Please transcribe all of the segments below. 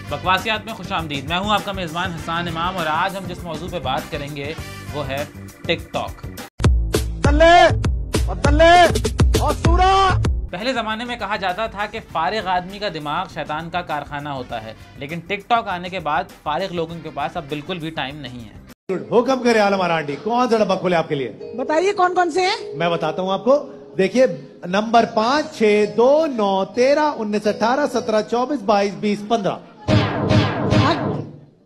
बकवासियात में खुशामदीद। मैं हूं आपका मेज़बान हसन इमाम और आज हम जिस मौजू पे बात करेंगे वो है टिकटॉक। पहले ज़माने में कहा जाता था कि फारिग आदमी का दिमाग शैतान का कारखाना होता है, लेकिन टिकटॉक आने के बाद फारिग लोगों के पास अब बिल्कुल भी टाइम नहीं है। हुक्म करे आलम आंटी, कौन सा डब्बा खोले आपके लिए? बताइए कौन कौन से हैं? मैं बताता हूँ आपको। देखिए, नंबर 5, 6, 2, 9, 13, 19, 18, 17, 24, 22, 20, 15।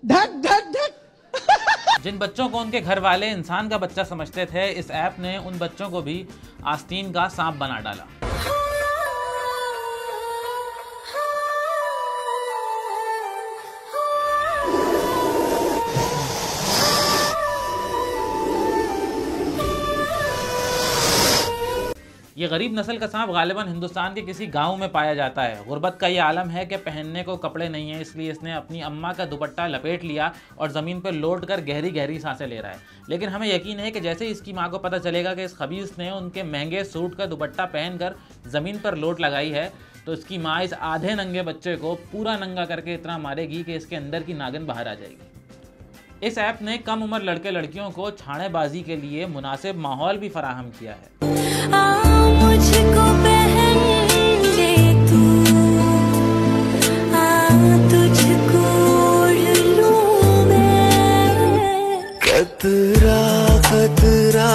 ढक ढक ढक। जिन बच्चों को उनके घर वाले इंसान का बच्चा समझते थे, इस ऐप ने उन बच्चों को भी आस्तीन का सांप बना डाला। ये गरीब नस्ल का सांप गालिबन हिंदुस्तान के किसी गांव में पाया जाता है। गुर्बत का ये आलम है कि पहनने को कपड़े नहीं है, इसलिए इसने अपनी अम्मा का दुपट्टा लपेट लिया और ज़मीन पर लौट कर गहरी गहरी सांसें ले रहा है। लेकिन हमें यकीन है कि जैसे ही इसकी माँ को पता चलेगा कि इस खबीस ने उनके महंगे सूट का दुपट्टा पहनकर ज़मीन पर लोट लगाई है, तो इसकी माँ इस आधे नंगे बच्चे को पूरा नंगा करके इतना मारेगी कि इसके अंदर की नागिन बाहर आ जाएगी। इस ऐप ने कम उम्र लड़के लड़कियों को छानेबाजी के लिए मुनासिब माहौल भी फराहम किया है। मुझको पहन ले तू, तुझको ओढ़ लूं मैं, खतरा खतरा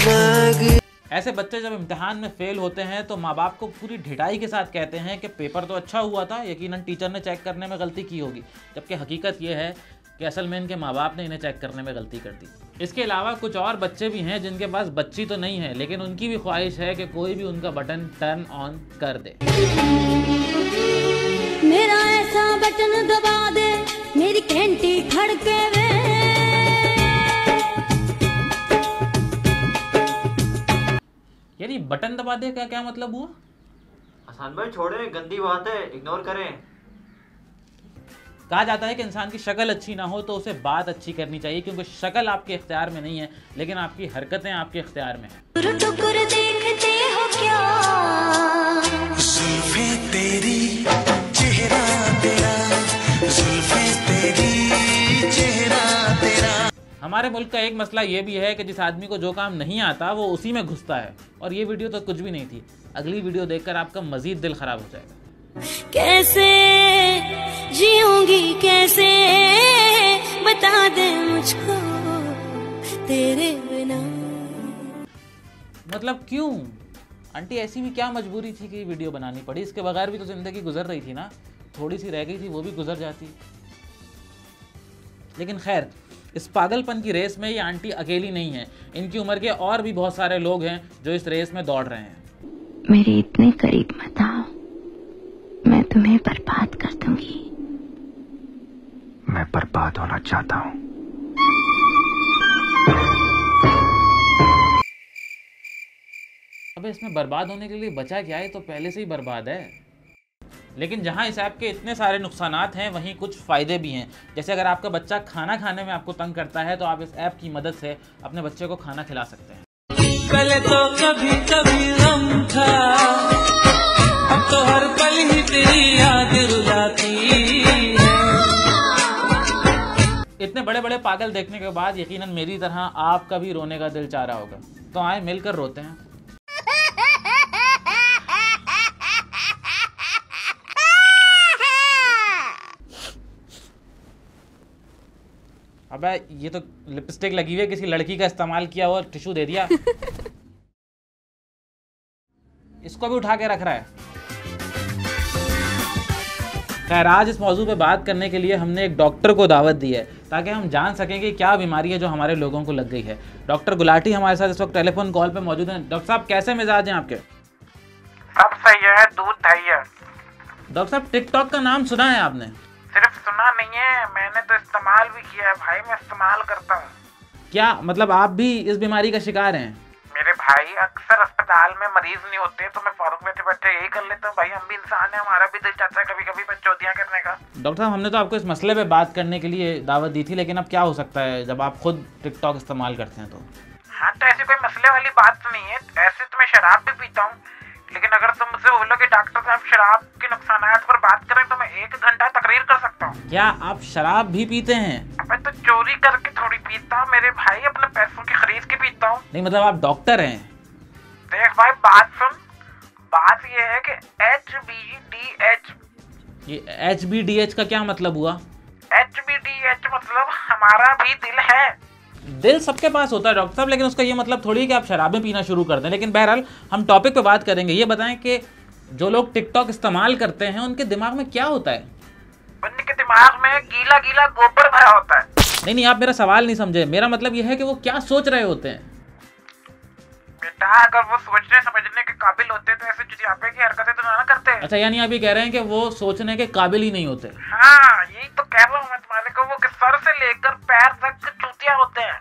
मैं। ऐसे बच्चे जब इम्तिहान में फेल होते हैं तो माँ बाप को पूरी ढिठाई के साथ कहते हैं कि पेपर तो अच्छा हुआ था, यकीनन टीचर ने चेक करने में गलती की होगी, जबकि हकीकत ये है कि असल में इनके माँ बाप ने इन्हें चेक करने में गलती कर दी। इसके अलावा कुछ और बच्चे भी हैं जिनके पास बच्ची तो नहीं है, लेकिन उनकी भी ख्वाहिश है कि कोई भी उनका बटन टर्न ऑन कर दे। मेरा ऐसा बटन दबा दे, मेरी घंटी खड़के वे। यानी बटन दबा दे का क्या मतलब हुआ? हसन भाई छोड़े, गंदी बात है, इग्नोर करें। कहा जाता है कि इंसान की शक्ल अच्छी ना हो तो उसे बात अच्छी करनी चाहिए, क्योंकि शक्ल आपके इख्तियार में नहीं है, लेकिन आपकी हरकतें आपके इख्तियार में हैं। टुकुर देखते हो क्या, जुल्फें तेरी चेहरा तेरा, जुल्फें तेरी चेहरा तेरा। हमारे मुल्क का एक मसला ये भी है कि जिस आदमी को जो काम नहीं आता वो उसी में घुसता है। और ये वीडियो तो कुछ भी नहीं थी, अगली वीडियो देखकर आपका मजीद दिल खराब हो जाएगा। कैसे जीऊंगी कैसे, बता दे मुझको तेरे बिना। मतलब क्यों आंटी, ऐसी भी क्या मजबूरी थी कि वीडियो बनानी पड़ी? इसके बगैर भी तो जिंदगी गुजर रही थी ना, थोड़ी सी रह गई थी वो भी गुजर जाती। लेकिन खैर, इस पागलपन की रेस में ये आंटी अकेली नहीं है, इनकी उम्र के और भी बहुत सारे लोग हैं जो इस रेस में दौड़ रहे हैं। मेरे इतने करीब मत आओ, मैं तुम्हें बर्बाद कर दूंगी। मैं बर्बाद होना चाहता हूँ। अबे इसमें बर्बाद होने के लिए बचा क्या है, तो पहले से ही बर्बाद है। लेकिन जहाँ इस ऐप के इतने सारे नुकसानात हैं, वहीं कुछ फ़ायदे भी हैं। जैसे अगर आपका बच्चा खाना खाने में आपको तंग करता है तो आप इस ऐप की मदद से अपने बच्चे को खाना खिला सकते हैं। पहले तो कभी कभी गम था, अब तो हर पल ही तेरी याद रुलाती है। इतने बड़े बड़े पागल देखने के बाद यकीनन मेरी तरह आपका भी रोने का दिल चाह रहा होगा, तो आए मिलकर रोते हैं। अबे ये तो लिपस्टिक लगी हुई है, किसी लड़की का इस्तेमाल किया हुआ टिश्यू दे दिया। इसको भी उठा के रख रहा है। खैर, आज इस मौजू पे बात करने के लिए हमने एक डॉक्टर को दावत दी है ताकि हम जान सकें कि क्या बीमारी है जो हमारे लोगों को लग गई है। डॉक्टर गुलाटी हमारे साथ इस वक्त टेलीफोन कॉल पे मौजूद हैं। डॉक्टर साहब, कैसे मिजाज हैं आपके? सब सही है, दूध दही है। डॉक्टर साहब, टिकटॉक का नाम सुना है आपने? सिर्फ सुना नहीं है, मैंने तो इस्तेमाल भी किया है भाई, मैं इस्तेमाल करता हूँ। क्या मतलब आप भी इस बीमारी का शिकार हैं? मेरे भाई अक्सर अस्पताल में मरीज नहीं होते तो मैं फौरन बैठे बैठे यही कर लेता हूँ भाई, हम भी इंसान है, हमारा भी दिल चाहता है कभी कभी बच्चौतियाँ करने का। डॉक्टर साहब, हमने तो आपको इस मसले पे बात करने के लिए दावत दी थी, लेकिन अब क्या हो सकता है जब आप खुद टिकटॉक इस्तेमाल करते हैं तो? हाँ तो ऐसी कोई मसले वाली बात नहीं है। ऐसे तो मैं शराब भी पीता हूँ, लेकिन अगर तुम मुझसे बोलो कि डॉक्टर साहब शराब के नुकसानात पर बात करें तो मैं 1 घंटा तकरीर कर सकता हूँ। क्या आप शराब भी पीते हैं? मैं तो चोरी करके थोड़ी पीता हूँ मेरे भाई, अपने पैसों की खरीद के पीता हूँ। नहीं मतलब आप डॉक्टर हैं? देख भाई बात सुन, बात ये है कि HBDH, ये HBDH का क्या मतलब हुआ? HBDH मतलब हमारा भी दिल है। दिल सबके पास होता है डॉक्टर साहब, लेकिन उसका ये मतलब थोड़ी है कि आप शराबें पीना शुरू कर दें। लेकिन बहरहाल हम टॉपिक पे बात करेंगे। ये बताएं कि जो लोग टिकटॉक इस्तेमाल करते हैं उनके दिमाग में क्या होता है? उनके दिमाग में गीला गीला गोबर भरा होता है। नहीं आप मेरा सवाल नहीं समझे। मेरा मतलब ये है कि वो क्या सोच रहे होते हैं। बेटा अगर वो सोचने समझने के काबिल होते तो ऐसे चिड़ियापे की हरकतें तो ना करते। अच्छा यानी आप ये कह रहे हैं कि वो सोचने के काबिल ही नहीं होते? हाँ यही तो कह रहा हूँ मैं तुम्हारे को, वो सर से लेकर पैर तक चूतिया होते हैं।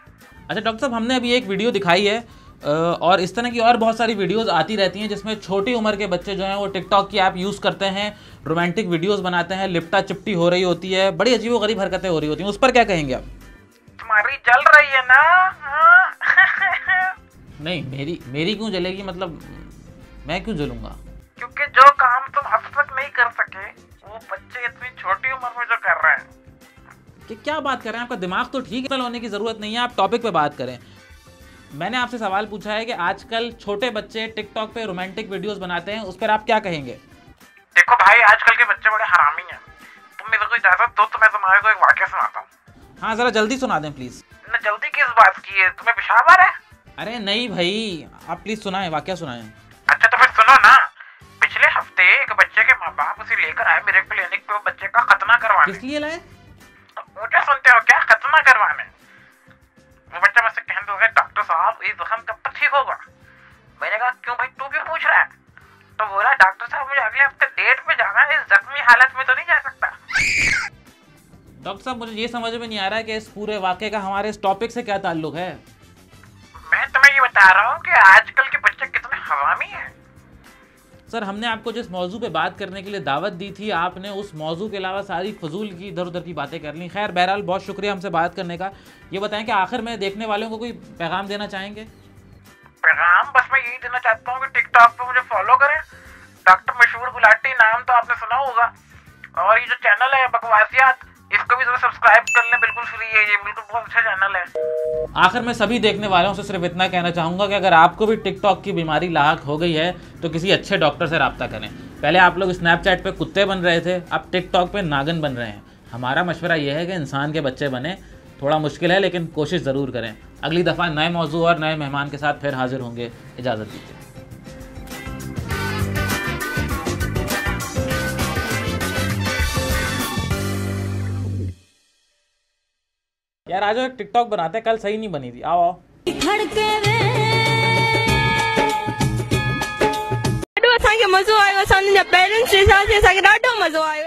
अच्छा डॉक्टर साहब, हमने अभी एक वीडियो दिखाई है और इस तरह की और बहुत सारी वीडियोस आती रहती हैं जिसमें छोटी उम्र के बच्चे जो हैं वो टिकटॉक की ऐप यूज़ करते हैं, रोमांटिक वीडियोस बनाते हैं, लिपटा चिपटी हो रही होती है, बड़ी अजीबोगरीब हरकतें हो रही होती हैं। उस पर क्या कहेंगे आप? तुम्हारी जल रही है ना? नहीं मेरी क्यों जलेगी? मतलब मैं क्यों जलूंगा? क्योंकि जो काम तुम अब तक नहीं कर सके वो बच्चे इतनी छोटी उम्र में जो कर रहे हैं। कि क्या बात कर रहे हैं? आपका दिमाग तो ठीक है, होने की जरूरत नहीं है, आप टॉपिक पे बात करें। मैंने आपसे सवाल पूछा है कि आजकल छोटे बच्चे टिकटॉक पे रोमांटिक वीडियोस बनाते हैं, उस पर आप क्या कहेंगे? देखो भाई आजकल के बच्चे बड़े हरामी हैं। तुम मेरे को इजाजत दो तो मैं तुम्हारे को एक वाकया सुनाता हूँ। हाँ जरा जल्दी सुना दें प्लीज। न जल्दी किस बात की है, तुम्हें पेशाब आ रहा है? अरे नहीं भाई, आप प्लीज सुनाएं, वाकया सुनाएं। अच्छा तो फिर सुनो ना। पिछले हफ्ते एक बच्चे के माँ बाप उसे लेकर आए मेरे क्लिनिक पे, वो बच्चे का खतना करवाने। किस लिए लाए? मुझे सुनते हो क्या? खतना करवाने। वो बच्चा मुझसे कहने लगा डॉक्टर साहब ये जख्म कब तक ठीक होगा? मैंने कहा क्यों भाई तू क्यों पूछ रहा है? तो बोला डॉक्टर साहब मुझे अगले हफ्ते डेट पे जाना है, इस जख्मी हालत में तो नहीं जा सकता। डॉक्टर साहब मुझे ये समझ में नहीं आ रहा है कि इस पूरे वाकये का हमारे इस टॉपिक से क्या ताल्लुक है। मैं तुम्हें ये बता रहा हूँ कि आजकल के बच्चे कितने हरामी हैं। सर हमने आपको जिस मौजू पे बात करने के लिए दावत दी थी, आपने उस मौजू के अलावा सारी फजूल की इधर उधर की बातें कर ली। खैर बहरहाल बहुत शुक्रिया हमसे बात करने का। ये बताएं कि आखिर में देखने वालों को कोई पैगाम देना चाहेंगे? पैगाम बस मैं यही देना चाहता हूँ कि टिकटॉक पे मुझे फॉलो करें। डॉक्टर मशहूर गुलाटी नाम तो आपने सुना होगा, और ये जो चैनल है बकवासियात, इसको भी सब्सक्राइब कर लें, बिल्कुल फ्री है, ये बिल्कुल बहुत अच्छा चैनल है। आखिर में सभी देखने वालों से सिर्फ इतना कहना चाहूँगा कि अगर आपको भी टिकटॉक की बीमारी लाहक हो गई है तो किसी अच्छे डॉक्टर से रब्ता करें। पहले आप लोग स्नैपचैट पे कुत्ते बन रहे थे, अब टिकटॉक पे नागन बन रहे हैं। हमारा मशवरा यह है कि इंसान के बच्चे बने। थोड़ा मुश्किल है लेकिन कोशिश ज़रूर करें। अगली दफ़ा नए मौजू और नए मेहमान के साथ फिर हाजिर होंगे। इजाज़त दीजिए। यार आज एक टिकटॉक बनाते हैं, कल सही नहीं बनी थी। आओ असांखे मज़ो आयो, असांजा पेरेंट्स जे हिसाब सां असांखे ॾाढो मज़ो आयो।